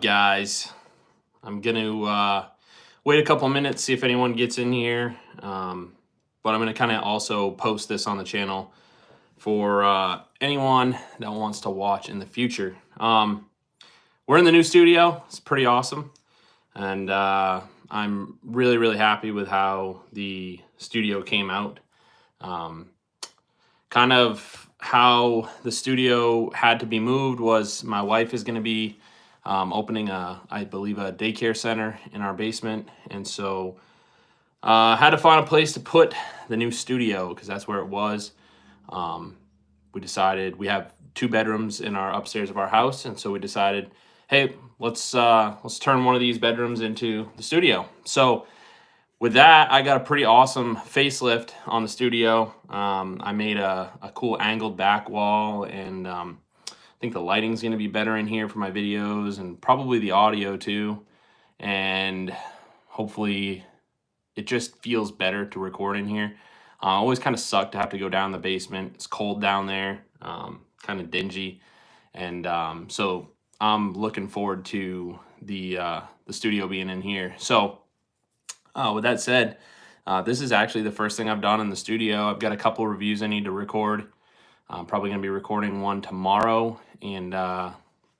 Guys, I'm gonna wait a couple minutes, see if anyone gets in here. But I'm gonna kind of also post this on the channel for anyone that wants to watch in the future. We're in the new studio. It's pretty awesome, and I'm really happy with how the studio came out. Um, Kind of how the studio had to be moved was my wife is going to be opening I believe, a daycare center in our basement, and so I had to find a place to put the new studio because that's where it was. Um, we decided we have 2 bedrooms in our upstairs of our house, and so we decided, hey, let's turn one of these bedrooms into the studio. So with that, I got a pretty awesome facelift on the studio. I made a cool angled back wall, and I think the lighting's going to be better in here for my videos and probably the audio too. And hopefully it just feels better to record in here. Always kind of sucked to have to go down the basement. It's cold down there, kind of dingy. And so I'm looking forward to the studio being in here. So with that said, this is actually the first thing I've done in the studio. I've got a couple reviews I need to record. I'm probably going to be recording one tomorrow and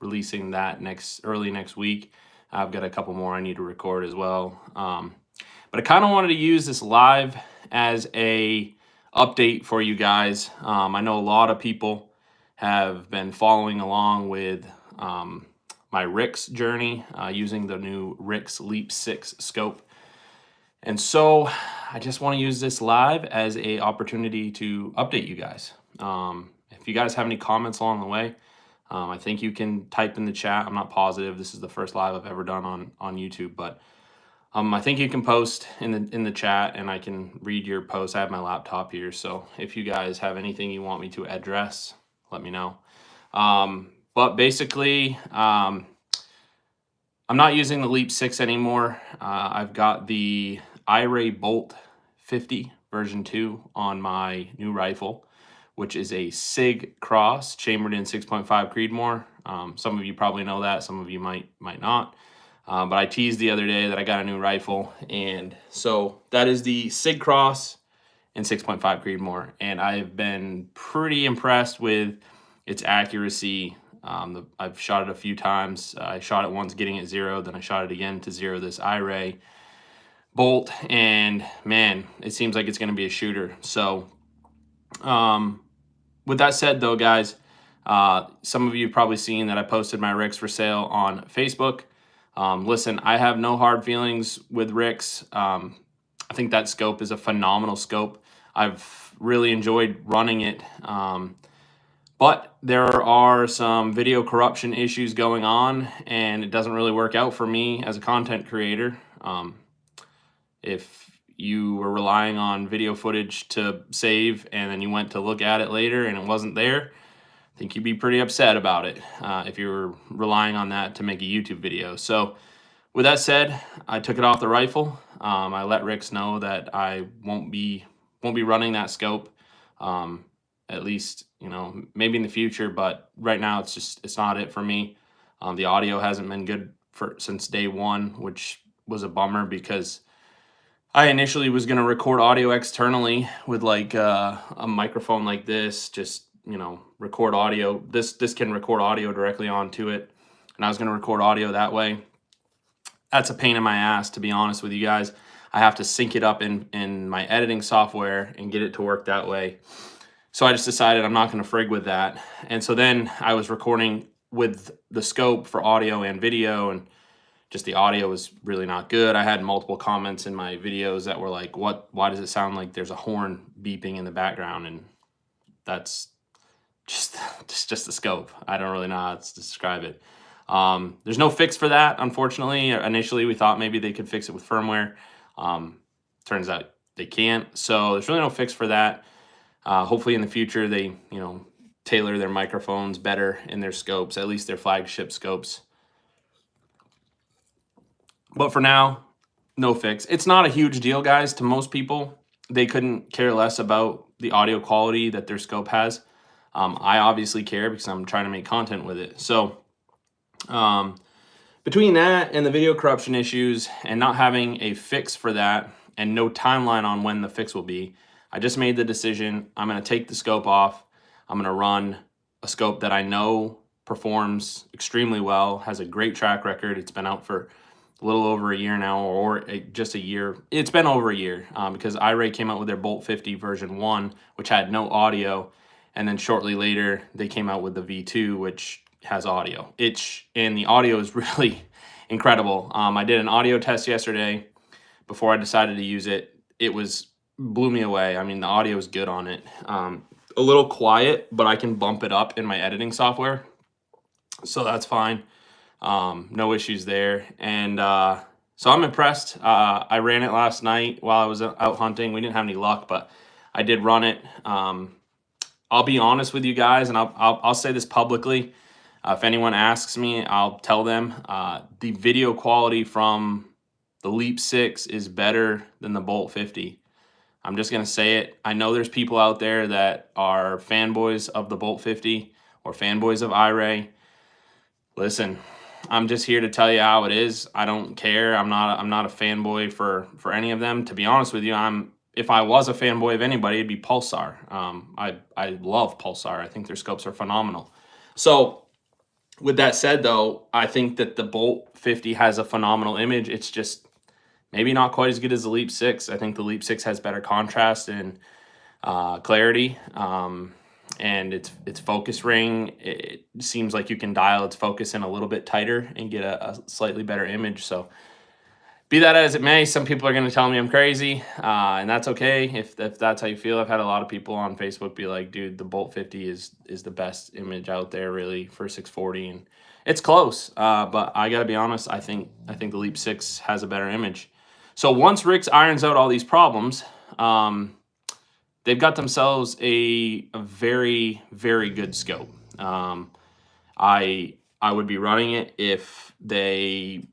releasing that early next week. I've got a couple more I need to record as well. But I kind of wanted to use this live as a update for you guys. I know a lot of people have been following along with my Rix journey using the new Rix Leap 6 scope. And so I just want to use this live as a opportunity to update you guys. If you guys have any comments along the way, I think you can type in the chat. I'm not positive. This is the first live I've ever done on YouTube, but I think you can post in the chat and I can read your posts. I have my laptop here, so if you guys have anything you want me to address, let me know. But basically, I'm not using the Leap 6 anymore. I've got the iRay Bolt 50 version 2 on my new rifle, which is a SIG cross chambered in 6.5 Creedmoor. Some of you probably know that, some of you might not. But I teased the other day that I got a new rifle, and so that is the SIG cross in 6.5 Creedmoor, and I've been pretty impressed with its accuracy. I've shot it a few times. I shot it once getting it 0, then I shot it again to 0 this iRay bolt, and man, it seems like it's going to be a shooter. So with that said though, guys, some of you have probably seen that I posted my Rix for sale on Facebook. Listen, I have no hard feelings with Rix. I think that scope is a phenomenal scope. I've really enjoyed running it. But there are some video corruption issues going on, and it doesn't really work out for me as a content creator. If you were relying on video footage to save and then you went to look at it later and it wasn't there, I think you'd be pretty upset about it if you were relying on that to make a YouTube video. So with that said, I took it off the rifle. I let Rix know that I won't be running that scope. At least, maybe in the future, but right now it's not it for me. The audio hasn't been good since day one, which was a bummer because I initially was going to record audio externally with like a microphone like this, just, record audio. This can record audio directly onto it, and I was going to record audio that way. That's a pain in my ass, to be honest with you guys. I have to sync it up in my editing software and get it to work that way. So I just decided I'm not going to frig with that. And so then I was recording with the scope for audio and video, and just the audio was really not good. I had multiple comments in my videos that were like, why does it sound like there's a horn beeping in the background? And that's just the scope. I don't really know how to describe it. There's no fix for that, unfortunately. Initially, we thought maybe they could fix it with firmware. Turns out they can't. So there's really no fix for that. Hopefully in the future they, tailor their microphones better in their scopes, at least their flagship scopes. But for now, no fix. It's not a huge deal, guys. To most people, they couldn't care less about the audio quality that their scope has. I obviously care because I'm trying to make content with it. So between that and the video corruption issues and not having a fix for that and no timeline on when the fix will be, I just made the decision. I'm going to take the scope off. I'm going to run a scope that I know performs extremely well, has a great track record. It's been out for a little over a year now, or just a year. It's been over a year because iRay came out with their Bolt 50 version 1, which had no audio. And then shortly later, they came out with the V2, which has audio. And the audio is really incredible. I did an audio test yesterday before I decided to use it. It blew me away. I mean, the audio is good on it. A little quiet, but I can bump it up in my editing software, so that's fine. No issues there. And so I'm impressed. I ran it last night while I was out hunting. We didn't have any luck, but I did run it. I'll be honest with you guys, and I'll say this publicly. If anyone asks me, I'll tell them the video quality from the Leap 6 is better than the Bolt 50. I'm just going to say it. I know there's people out there that are fanboys of the Bolt 50 or fanboys of iRay. Listen, I'm just here to tell you how it is. I don't care. I'm not a fanboy for any of them. To be honest with you, if I was a fanboy of anybody, it'd be Pulsar. I love Pulsar. I think their scopes are phenomenal. So with that said, though, I think that the Bolt 50 has a phenomenal image. It's just maybe not quite as good as the Leap 6. I think the Leap 6 has better contrast and clarity. And its focus ring, it seems like you can dial its focus in a little bit tighter and get a slightly better image. So be that as it may, some people are going to tell me I'm crazy, and that's okay if that's how you feel. I've had a lot of people on Facebook be like, dude, the Bolt 50 is the best image out there really for 640, and it's close. But I got to be honest, I think the Leap 6 has a better image. So once Rick's irons out all these problems, they've got themselves a very, very good scope. I would be running it if they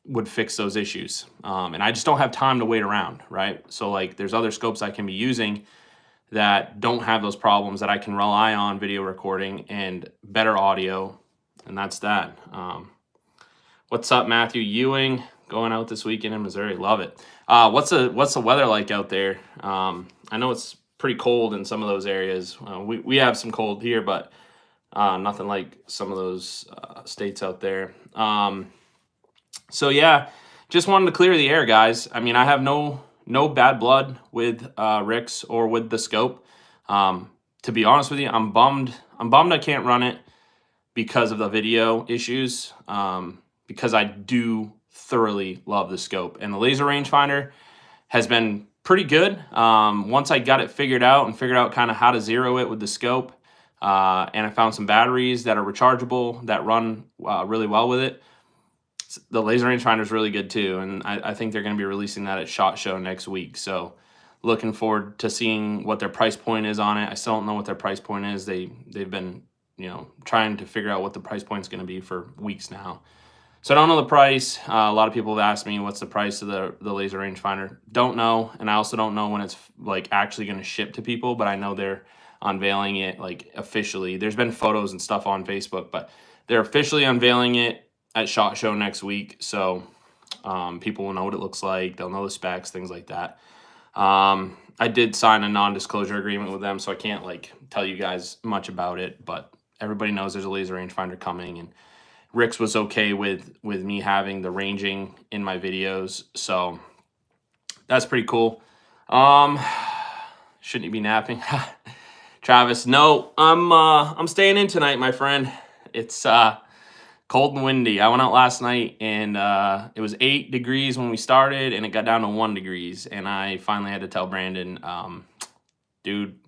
would fix those issues. And I just don't have time to wait around, right? So like there's other scopes I can be using that don't have those problems that I can rely on video recording and better audio. And that's that. What's up, Matthew Ewing? Going out this weekend in Missouri. Love it. What's the weather like out there? I know it's pretty cold in some of those areas. We have some cold here, but nothing like some of those states out there. So yeah, just wanted to clear the air, guys. I mean, I have no bad blood with Rick's or with the scope. To be honest with you, I'm bummed I can't run it because of the video issues. Because I do thoroughly love the scope, and the laser rangefinder has been pretty good. Once I got it figured out kind of how to zero it with the scope, and I found some batteries that are rechargeable that run really well with it. The laser rangefinder is really good too, and I think they're going to be releasing that at SHOT Show next week. So looking forward to seeing what their price point is on it. I still don't know what their price point is. They've been trying to figure out what the price point is going to be for weeks now. So I don't know the price. A lot of people have asked me what's the price of the laser rangefinder. Don't know, and I also don't know when it's like actually going to ship to people. But I know they're unveiling it like officially. There's been photos and stuff on Facebook, but they're officially unveiling it at SHOT Show next week. So people will know what it looks like. They'll know the specs, things like that. I did sign a non-disclosure agreement with them, so I can't like tell you guys much about it. But everybody knows there's a laser rangefinder coming, and Rick's was okay with me having the ranging in my videos, so that's pretty cool. Shouldn't you be napping? Travis, no, I'm staying in tonight, my friend. It's cold and windy. I went out last night, and it was 8 degrees when we started, and it got down to 1 degrees, and I finally had to tell Brandon, dude,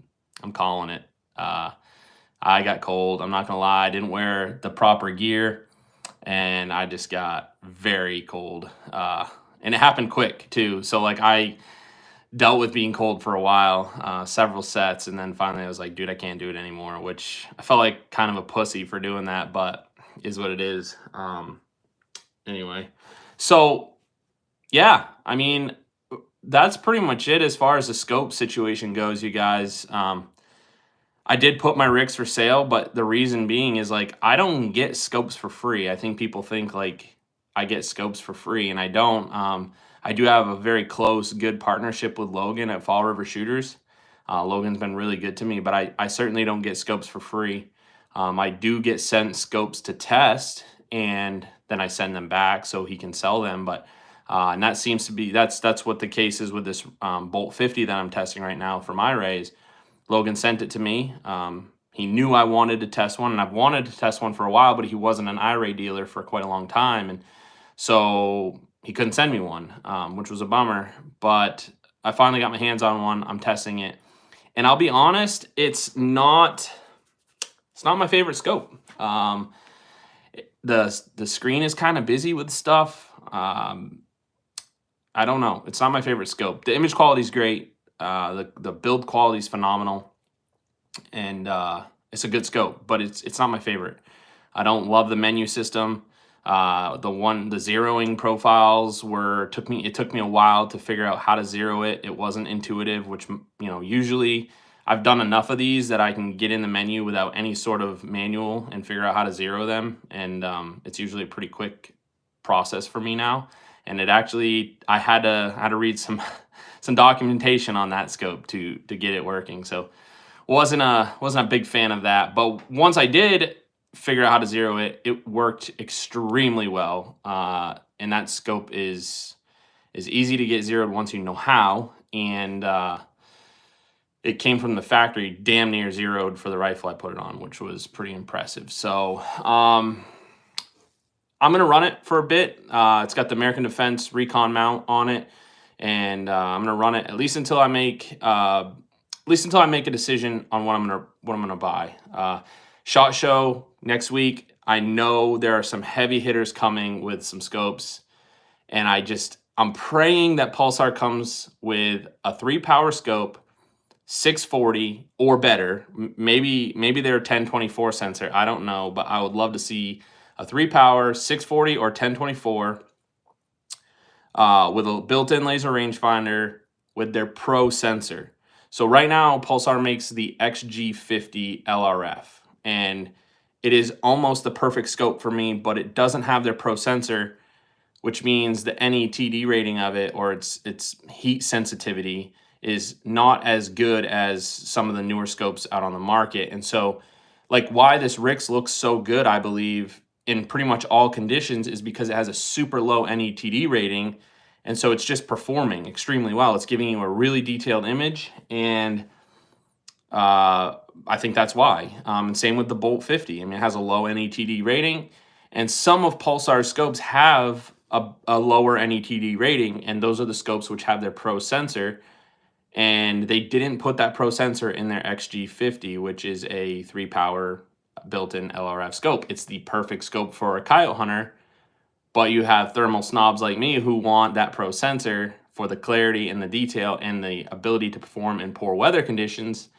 I'm calling it. I got cold. I'm not gonna lie. I didn't wear the proper gear, and I just got very cold. And it happened quick too. So like I dealt with being cold for a while, several sets, and then finally I was like, dude, I can't do it anymore, which I felt like kind of a pussy for doing that, but is what it is. Anyway, so yeah, I mean, that's pretty much it as far as the scope situation goes, you guys. I did put my rigs for sale, but the reason being is like I don't get scopes for free. I think people think like I get scopes for free, and I don't. I do have a very close, good partnership with Logan at Fall River Shooters. Logan's been really good to me, but I certainly don't get scopes for free. I do get sent scopes to test, and then I send them back so he can sell them. But and that seems to be that's what the case is with this Bolt 50 that I'm testing right now for my rays. Logan sent it to me. He knew I wanted to test one, and I've wanted to test one for a while, but he wasn't an iRay dealer for quite a long time, and so he couldn't send me one, which was a bummer. But I finally got my hands on one. I'm testing it, and I'll be honest, it's not my favorite scope. The screen is kind of busy with stuff. I don't know. It's not my favorite scope. The image quality is great. The build quality is phenomenal, and it's a good scope, but it's not my favorite. I don't love the menu system. The zeroing profiles it took me a while to figure out how to zero it. It wasn't intuitive, which, usually I've done enough of these that I can get in the menu without any sort of manual and figure out how to zero them. And it's usually a pretty quick process for me now. And I had to read some documentation on that scope to get it working. So wasn't a big fan of that. But once I did figure out how to zero it, it worked extremely well. And that scope is easy to get zeroed once you know how. And it came from the factory damn near zeroed for the rifle I put it on, which was pretty impressive. So I'm going to run it for a bit. It's got the American Defense Recon mount on it, and I'm going to run it at least until I make a decision on what I'm gonna buy. SHOT Show next week. I know there are some heavy hitters coming with some scopes, and I'm praying that Pulsar comes with a 3-power scope, 640 or better. Maybe they're 1024 sensor. I don't know, but I would love to see a 3-power 640 or 1024 with a built-in laser rangefinder with their Pro sensor. So right now, Pulsar makes the XG50 LRF, and it is almost the perfect scope for me, but it doesn't have their Pro sensor, which means the NETD rating of it, or its heat sensitivity, is not as good as some of the newer scopes out on the market. And so, like, why this Rix looks so good, I believe, in pretty much all conditions is because it has a super low NETD rating. And so it's just performing extremely well. It's giving you a really detailed image, and I think that's why. And same with the Bolt 50. I mean, it has a low NETD rating, and some of Pulsar's scopes have a lower NETD rating, and those are the scopes which have their Pro sensor. And they didn't put that Pro sensor in their XG50, which is a 3-power built-in LRF scope. It's the perfect scope for a coyote hunter, but you have thermal snobs like me who want that Pro sensor for the clarity and the detail and the ability to perform in poor weather conditions,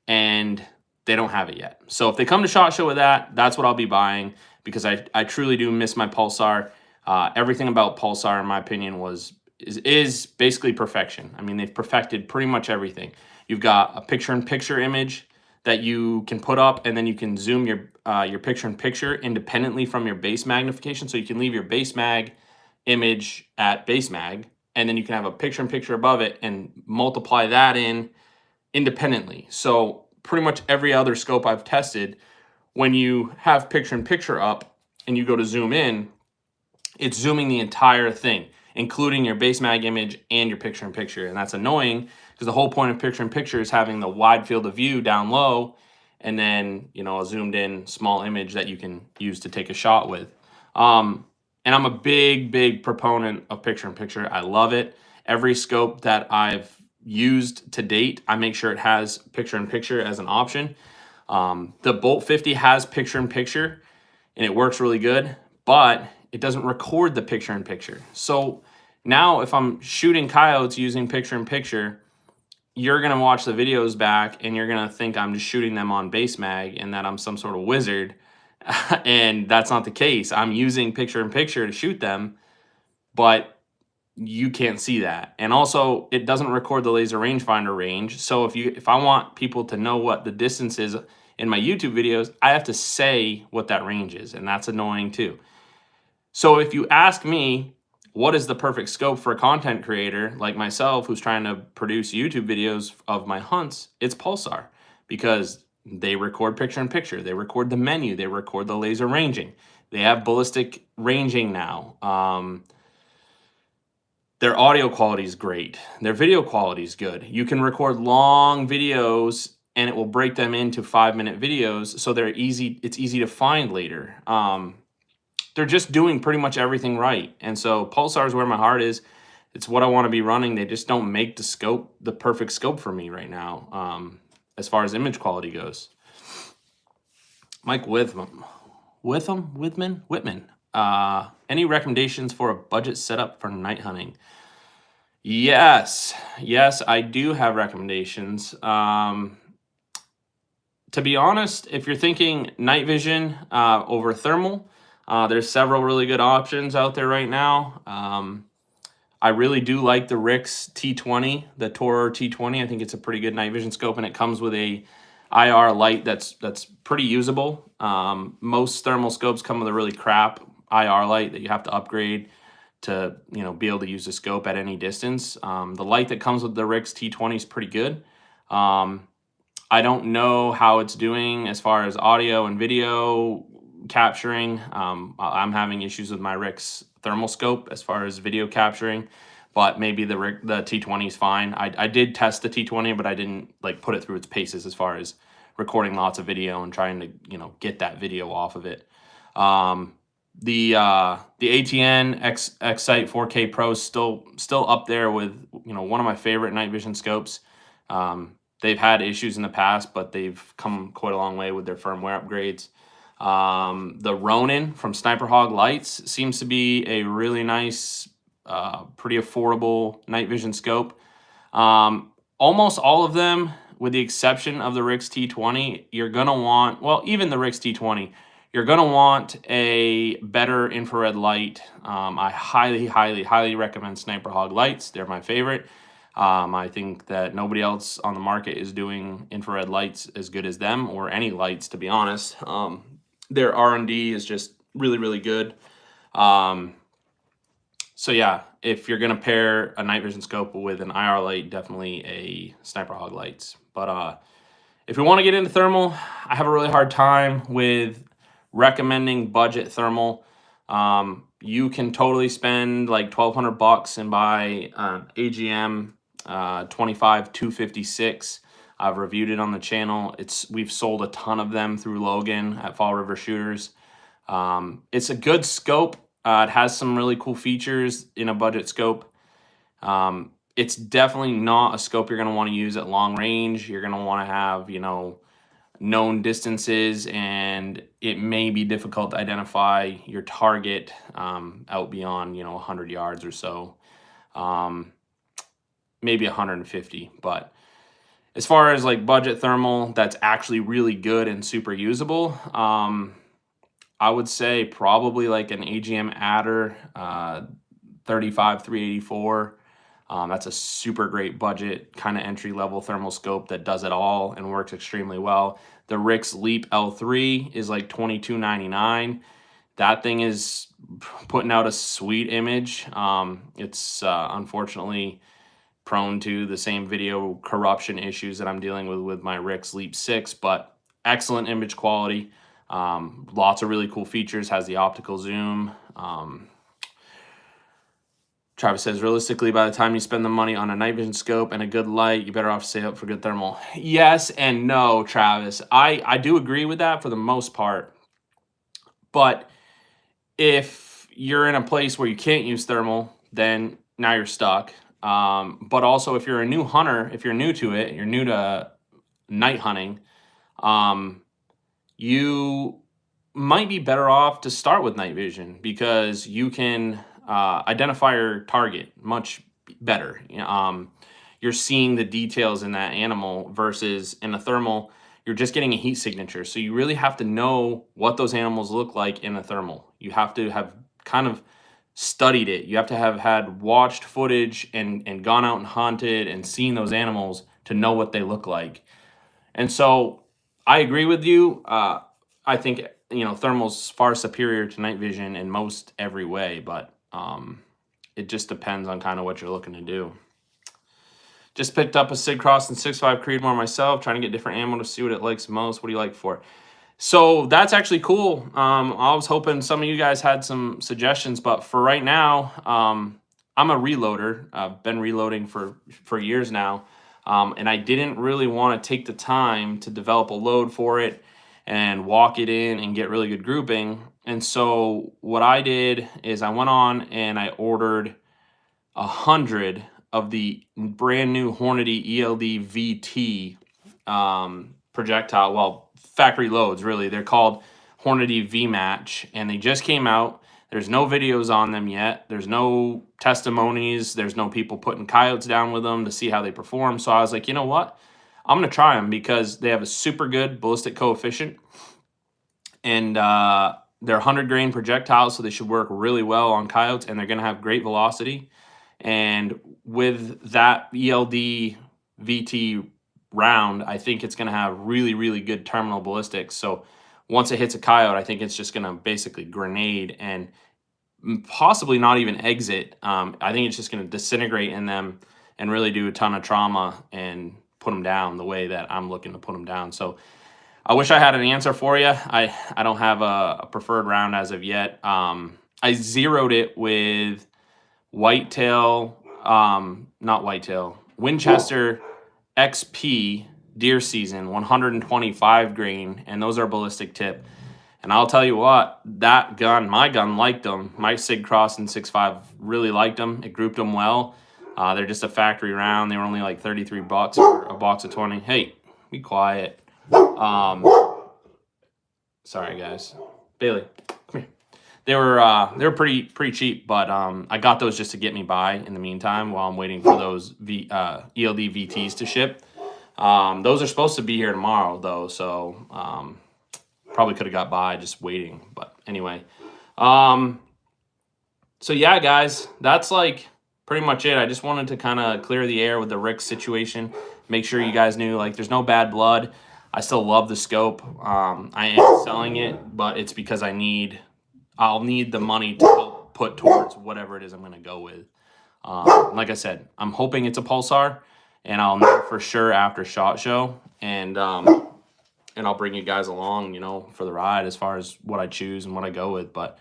and they don't have it yet. So if they come to SHOT Show with that, that's what I'll be buying, because I truly do miss my Pulsar. Everything about Pulsar, in my opinion, is basically perfection. I mean, they've perfected pretty much everything. You've got a picture-in-picture image that you can put up, and then you can zoom your picture-in-picture independently from your base magnification. So you can leave your base mag image at base mag, and then you can have a picture-in-picture above it and multiply that in independently. So pretty much every other scope I've tested, when you have picture-in-picture up and you go to zoom in, it's zooming the entire thing, including your base mag image and your picture-in-picture. And that's annoying, because the whole point of picture-in-picture is having the wide field of view down low, and then, a zoomed in small image that you can use to take a shot with. And I'm a big proponent of picture-in-picture. I love it. Every scope that I've used to date, I make sure it has picture-in-picture as an option. The Bolt 50 has picture-in-picture, and it works really good, but it doesn't record the picture-in-picture. So now if I'm shooting coyotes using picture-in-picture, you're going to watch the videos back and you're going to think I'm just shooting them on base mag and that I'm some sort of wizard. And that's not the case. I'm using picture-in-picture to shoot them, but you can't see that. And also, it doesn't record the laser rangefinder range. So if I want people to know what the distance is in my YouTube videos, I have to say what that range is, and that's annoying too. So if you ask me, what is the perfect scope for a content creator like myself who's trying to produce YouTube videos of my hunts, it's Pulsar, because they record picture in picture, they record the menu, they record the laser ranging, they have ballistic ranging now. Their audio quality is great. Their video quality is good. You can record long videos and it will break them into 5-minute videos, so they're easy. It's easy to find later. They're just doing pretty much everything right, and so Pulsar is where my heart is. It's what I want to be running. They just don't make the perfect scope for me right now, as far as image quality goes. Mike Whitman. Any recommendations for a budget setup for night hunting? Yes, I do have recommendations. To be honest, if you're thinking night vision over thermal, there's several really good options out there right now. I really do like the Rix T20, the Torer T20. I think it's a pretty good night vision scope, and it comes with a IR light that's pretty usable. Most thermal scopes come with a really crap IR light that you have to upgrade to be able to use the scope at any distance. The light that comes with the Rix T20 is pretty good. I don't know how it's doing as far as audio and video capturing. I'm having issues with my Rix thermal scope as far as video capturing, but maybe the T20 is fine. I did test the T20, but I didn't put it through its paces as far as recording lots of video and trying to get that video off of it. The ATN X-Sight 4K Pro is still up there with one of my favorite night vision scopes. They've had issues in the past, but they've come quite a long way with their firmware upgrades. The Ronin from Sniper Hog Lights seems to be a really nice, pretty affordable night vision scope. Almost all of them, with the exception of the Rix T20, you're going to want, well, even the Rix T20, you're going to want a better infrared light. I highly recommend Sniper Hog Lights. They're my favorite. I think that nobody else on the market is doing infrared lights as good as them, or any lights, to be honest. Their R&D is just really good. So yeah, if you're going to pair a night vision scope with an IR light, definitely a Sniper Hog Lights. But if you want to get into thermal, I have a really hard time with recommending budget thermal. You can totally spend like $1,200 and buy AGM 25-256. I've reviewed it on the channel. We've sold a ton of them through Logan at Fall River Shooters. It's a good scope. It has some really cool features in a budget scope. It's definitely not a scope you're going to want to use at long range. You're going to want to have, known distances, and it may be difficult to identify your target out beyond 100 yards or so, maybe 150. But as far as budget thermal that's actually really good and super usable, I would say probably an AGM Adder 35-384. That's a super great budget kind of entry level thermal scope that does it all and works extremely well. The Rix Leap L3 is $22.99. That thing is putting out a sweet image. It's unfortunately prone to the same video corruption issues that I'm dealing with my Rix Leap 6, but excellent image quality. Lots of really cool features. Has the optical zoom. Travis says, realistically, by the time you spend the money on a night vision scope and a good light, you're better off to save up for good thermal. Yes and no, Travis. I do agree with that for the most part. But if you're in a place where you can't use thermal, then now you're stuck. But also, if you're a new hunter, if you're new to it, you're new to night hunting, you might be better off to start with night vision, because you can identify your target much better. You're seeing the details in that animal, versus in a thermal, you're just getting a heat signature. So you really have to know what those animals look like in a thermal. You have to have kind of studied it. You have to have had watched footage and gone out and hunted and seen those animals to know what they look like. And so I agree with you. I think, thermal's far superior to night vision in most every way, but it just depends on kind of what you're looking to do. Just picked up a Sig Cross and 6.5 Creedmoor myself, trying to get different ammo to see what it likes most. What do you like for it? So that's actually cool. I was hoping some of you guys had some suggestions, but for right now, I'm a reloader. I've been reloading for years now, and I didn't really want to take the time to develop a load for it and walk it in and get really good grouping. And so what I did is I went on and I ordered 100 of the brand new Hornady ELD VT projectile. Well, factory loads, really. They're called Hornady V-Match, and they just came out. There's no videos on them yet. There's no testimonies. There's no people putting coyotes down with them to see how they perform. So I was like, you know what? I'm going to try them because they have a super good ballistic coefficient, and they're 100 grain projectiles, so they should work really well on coyotes, and they're going to have great velocity. And with that ELD VT round, I think it's going to have really, really good terminal ballistics. So once it hits a coyote, I think it's just going to basically grenade and possibly not even exit. I think it's just going to disintegrate in them and really do a ton of trauma and put them down the way that I'm looking to put them down. So I wish I had an answer for you. I don't have a preferred round as of yet. I zeroed it with whitetail, not whitetail, Winchester XP deer season 125 grain, and those are ballistic tip. And I'll tell you what, that gun, my gun liked them. My Sig Cross and 6.5 really liked them. It grouped them well. They're just a factory round. They were only like $33 for a box of 20. Hey, be quiet. Sorry guys. Bailey, come here. They were pretty cheap, but I got those just to get me by in the meantime while I'm waiting for those ELD VTs to ship. Those are supposed to be here tomorrow though, so probably could have got by just waiting. But anyway, so yeah, guys, that's like pretty much it. I just wanted to kind of clear the air with the Rick situation. Make sure you guys knew, like, there's no bad blood. I still love the scope. I am selling it, but it's because I'll need the money to help put towards whatever it is I'm going to go with. Like I said, I'm hoping it's a Pulsar, and I'll know for sure after SHOT Show, and I'll bring you guys along, for the ride as far as what I choose and what I go with. But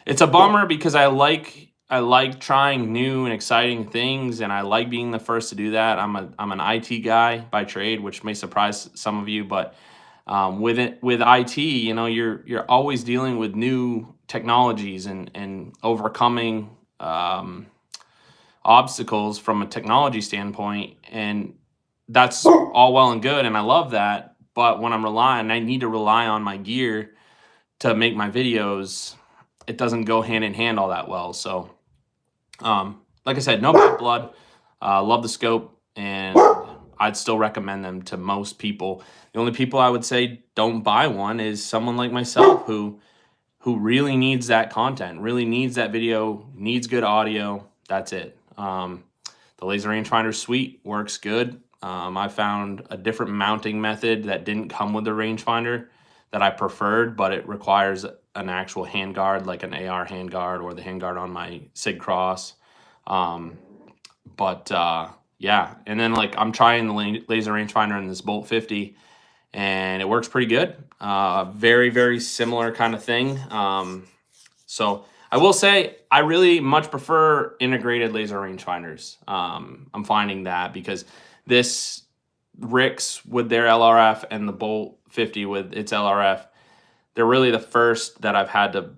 it's a bummer because I like trying new and exciting things, and I like being the first to do that. I'm an IT guy by trade, which may surprise some of you, but with IT, you're always dealing with new technologies and overcoming obstacles from a technology standpoint, and that's all well and good, and I love that. But when I need to rely on my gear to make my videos, it doesn't go hand in hand all that well. So like I said, no bad blood. Love the scope, and I'd still recommend them to most people. The only people I would say don't buy one is someone like myself who really needs that content, really needs that video, needs good audio. That's it. The laser rangefinder suite works good. I found a different mounting method that didn't come with the rangefinder that I preferred, but it requires an actual handguard, like an AR handguard or the handguard on my Sig Cross. Yeah, and then like I'm trying the laser rangefinder in this Bolt 50, and it works pretty good. Very, very similar kind of thing. So I will say I really much prefer integrated laser rangefinders. I'm finding that because this Rix with their LRF and the Bolt 50 with its LRF, they're really the first that I've had to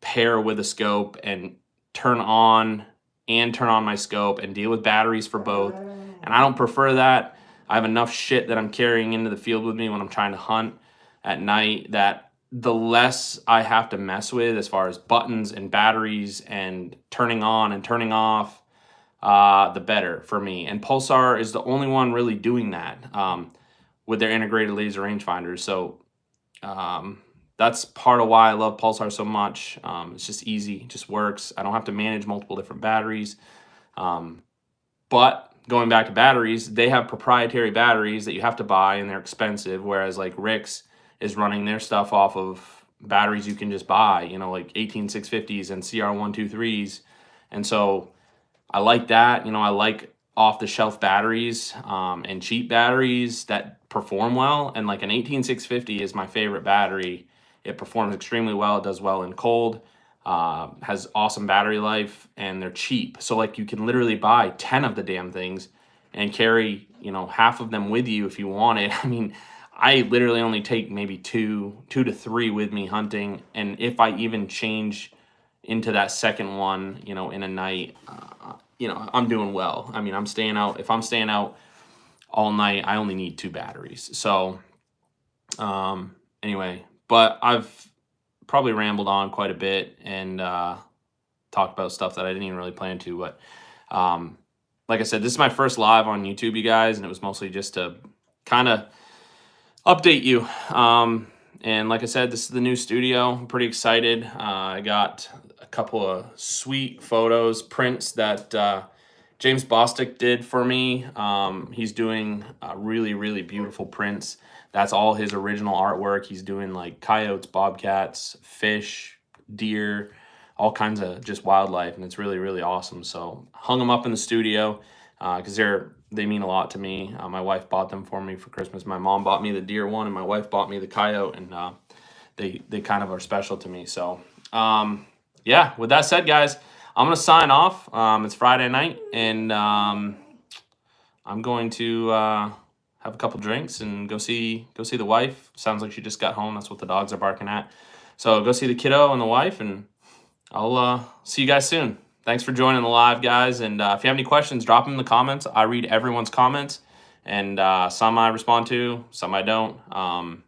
pair with a scope and turn on my scope and deal with batteries for both. And I don't prefer that. I have enough shit that I'm carrying into the field with me when I'm trying to hunt at night that the less I have to mess with as far as buttons and batteries and turning on and turning off, the better for me. And Pulsar is the only one really doing that with their integrated laser rangefinders. So That's part of why I love Pulsar so much. It's just easy, it just works. I don't have to manage multiple different batteries. But going back to batteries, they have proprietary batteries that you have to buy, and they're expensive. Whereas like Rick's is running their stuff off of batteries you can just buy, you know, like 18650s and CR123s. And so I like that. You know, I like off the shelf batteries and cheap batteries that perform well. And like an 18650 is my favorite battery. It performs extremely well. It does well in cold. Has awesome battery life, and they're cheap. So like you can literally buy 10 of the damn things and carry, you know, half of them with you if you want it. I mean, I literally only take maybe two to three with me hunting, and if I even change into that second one, you know, in a night, you know, I'm doing well. I mean, I'm staying out. If I'm staying out all night, I only need 2 batteries. So anyway, but I've probably rambled on quite a bit and talked about stuff that I didn't even really plan to. But like I said, this is my first live on YouTube, you guys, and it was mostly just to kind of update you. And like I said, this is the new studio. I'm pretty excited. I got a couple of sweet photos, prints that James Bostic did for me. He's doing really, really beautiful prints. That's all his original artwork. He's doing like coyotes, bobcats, fish, deer, all kinds of just wildlife, and it's really, really awesome. So hung them up in the studio because they mean a lot to me. My wife bought them for me for Christmas. My mom bought me the deer one, and my wife bought me the coyote, and they kind of are special to me. So yeah, with that said, guys, I'm gonna sign off. It's Friday night, and I'm going to have a couple drinks and go see the wife. Sounds like she just got home. That's what the dogs are barking at. So go see the kiddo and the wife, and I'll see you guys soon. Thanks for joining the live, guys. And if you have any questions, drop them in the comments. I read everyone's comments, and some I respond to, some I don't.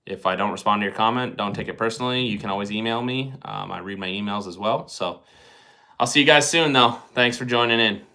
If I don't respond to your comment, don't take it personally. You can always email me. I read my emails as well. So I'll see you guys soon, though. Thanks for joining in.